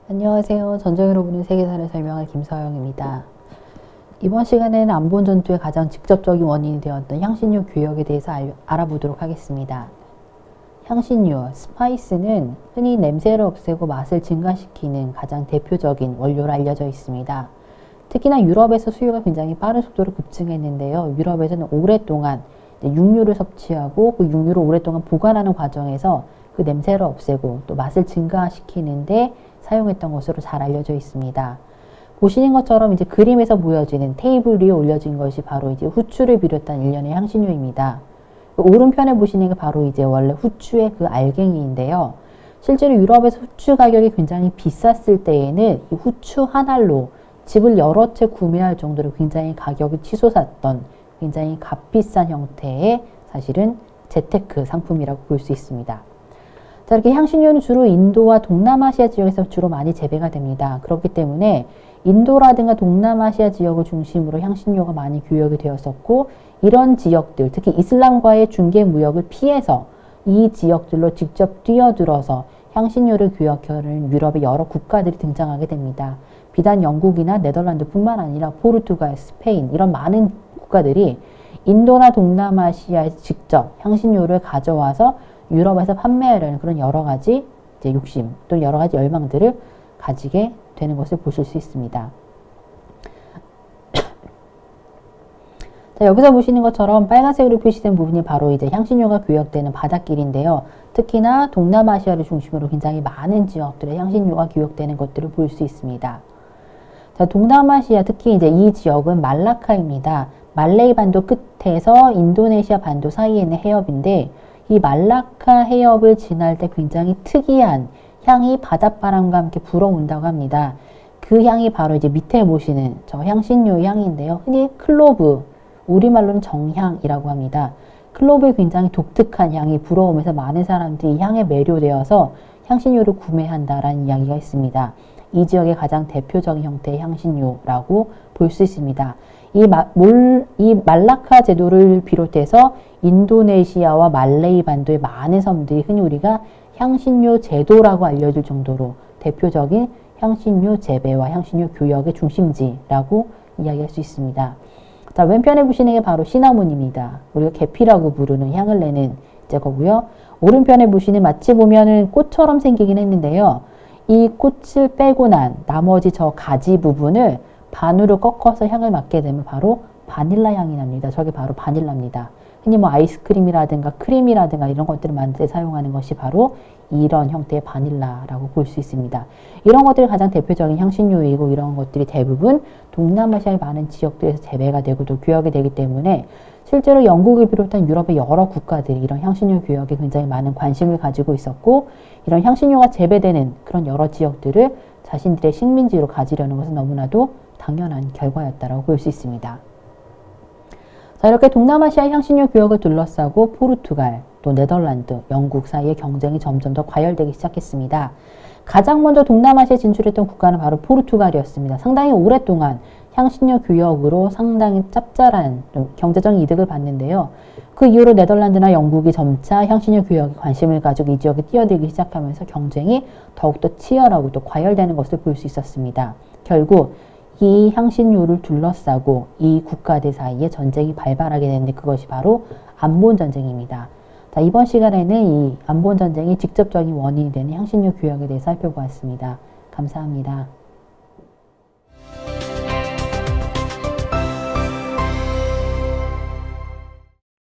안녕하세요. 전쟁으로 보는 세계사를 설명할 김서영입니다. 이번 시간에는 안본 전투의 가장 직접적인 원인이 되었던 향신료 교역에 대해서 알아보도록 하겠습니다. 향신료, 스파이스는 흔히 냄새를 없애고 맛을 증가시키는 가장 대표적인 원료로 알려져 있습니다. 특히나 유럽에서 수요가 굉장히 빠른 속도로 급증했는데요. 유럽에서는 오랫동안 육류를 섭취하고 그 육류를 오랫동안 보관하는 과정에서 그 냄새를 없애고 또 맛을 증가시키는데 사용했던 것으로 잘 알려져 있습니다. 보시는 것처럼 이제 그림에서 보여지는 테이블 위에 올려진 것이 바로 이제 후추를 비롯한 일련의 향신료입니다. 그 오른편에 보시는 게 바로 이제 원래 후추의 그 알갱이인데요. 실제로 유럽에서 후추 가격이 굉장히 비쌌을 때에는 이 후추 한 알로 집을 여러 채 구매할 정도로 굉장히 가격이 치솟았던 굉장히 값비싼 형태의 사실은 재테크 상품이라고 볼 수 있습니다. 자, 이렇게 향신료는 주로 인도와 동남아시아 지역에서 주로 많이 재배가 됩니다. 그렇기 때문에 인도라든가 동남아시아 지역을 중심으로 향신료가 많이 교역이 되었었고, 이런 지역들, 특히 이슬람과의 중개 무역을 피해서 이 지역들로 직접 뛰어들어서 향신료를 교역하는 유럽의 여러 국가들이 등장하게 됩니다. 비단 영국이나 네덜란드뿐만 아니라 포르투갈, 스페인 이런 많은 국가들이 인도나 동남아시아에서 직접 향신료를 가져와서 유럽에서 판매하려는 그런 여러 가지 이제 욕심 또는 여러 가지 열망들을 가지게 되는 것을 보실 수 있습니다. 자, 여기서 보시는 것처럼 빨간색으로 표시된 부분이 바로 이제 향신료가 교역되는 바닷길인데요. 특히나 동남아시아를 중심으로 굉장히 많은 지역들의 향신료가 교역되는 것들을 볼 수 있습니다. 자, 동남아시아 특히 이제 이 지역은 말라카입니다. 말레이 반도 끝에서 인도네시아 반도 사이에 있는 해협인데, 이 말라카 해협을 지날 때 굉장히 특이한 향이 바닷바람과 함께 불어온다고 합니다. 그 향이 바로 이제 밑에 보시는 저 향신료 향인데요. 흔히 클로브, 우리말로는 정향이라고 합니다. 클로브의 굉장히 독특한 향이 불어오면서 많은 사람들이 이 향에 매료되어서 향신료를 구매한다라는 이야기가 있습니다. 이 지역의 가장 대표적인 형태의 향신료라고 볼 수 있습니다. 이 말라카 제도를 비롯해서 인도네시아와 말레이 반도의 많은 섬들이 흔히 우리가 향신료 제도라고 알려질 정도로 대표적인 향신료 재배와 향신료 교역의 중심지라고 이야기할 수 있습니다. 자, 왼편에 보시는 게 바로 시나몬입니다. 우리가 계피라고 부르는 향을 내는 이제 거고요. 오른편에 보시는 마치 보면은 꽃처럼 생기긴 했는데요. 이 꽃을 빼고 난 나머지 저 가지 부분을 반으로 꺾어서 향을 맡게 되면 바로 바닐라 향이 납니다. 저게 바로 바닐라입니다. 흔히 뭐 아이스크림이라든가 크림이라든가 이런 것들을 만들 때 사용하는 것이 바로 이런 형태의 바닐라라고 볼 수 있습니다. 이런 것들이 가장 대표적인 향신료이고, 이런 것들이 대부분 동남아시아의 많은 지역들에서 재배가 되고 또 교역이 되기 때문에 실제로 영국을 비롯한 유럽의 여러 국가들이 이런 향신료 교역에 굉장히 많은 관심을 가지고 있었고, 이런 향신료가 재배되는 그런 여러 지역들을 자신들의 식민지로 가지려는 것은 너무나도 당연한 결과였다고 볼 수 있습니다. 자, 이렇게 동남아시아 향신료 교역을 둘러싸고 포르투갈, 또 네덜란드, 영국 사이의 경쟁이 점점 더 과열되기 시작했습니다. 가장 먼저 동남아시아에 진출했던 국가는 바로 포르투갈이었습니다. 상당히 오랫동안 향신료 교역으로 상당히 짭짤한 경제적인 이득을 봤는데요. 그 이후로 네덜란드나 영국이 점차 향신료 교역에 관심을 가지고 이 지역에 뛰어들기 시작하면서 경쟁이 더욱더 치열하고 또 과열되는 것을 볼 수 있었습니다. 결국 이 향신료를 둘러싸고 이 국가들 사이에 전쟁이 발발하게 되는데, 그것이 바로 안본 전쟁입니다. 자, 이번 시간에는 이 안본 전쟁이 직접적인 원인이 되는 향신료 교역에 대해 살펴보았습니다. 감사합니다.